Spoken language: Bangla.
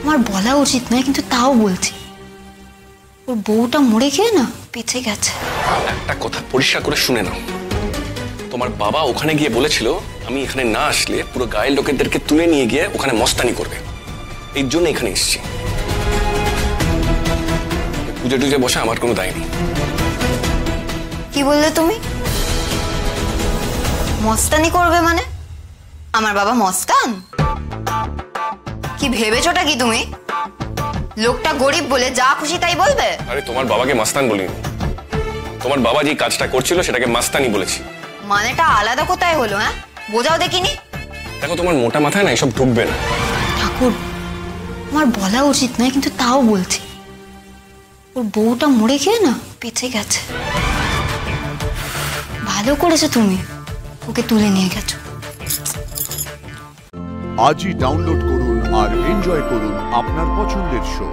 আমার বলা উচিত নয়, কিন্তু তাও বলছি। ওর বউটা মরে গিয়ে না বেঁচে গেছে। একটা কথা পরিষ্কার করে শুনে নাও, তোমার বাবা ওখানে গিয়ে বলেছিল আমি এখানে না আসলে পুরো গায়ের লোকেদেরকে তুলে নিয়ে গিয়ে ওখানে মস্তানি করবে। এই জন্য এখানে এসেছি। পুজো টুজে বসে আমার কোনো দায় নেই। কি বললে তুমি? মস্তানি করবে মানে? আমার বাবা মস্তান? কি ভেবেছোটা কি তুমি? লোকটা গরিব বলে যা খুশি তাই বলবে? আরে তোমার বাবাকে মাস্তান বলিনি, তোমার বাবা যে কাজটা করছিল সেটাকে মাস্তানি বলেছি। মানেটা আলাদা কোথায় হলো? হ্যাঁ, বোঝাও দেখিনি। দেখো তোমার মোটা মাথায় না এসব ঢুকবে না। ঠাকুর, আমার বলা উচিত নয়, কিন্তু তাও বলছি। ওর বউটা মরে গিয়ে না বেঁচে গেছে। ভালো করেছো তুমি ওকে তুলে নিয়ে গেছো। আজই ডাউনলোড করুন আর এনজয় করুন আপনার পছন্দের শো।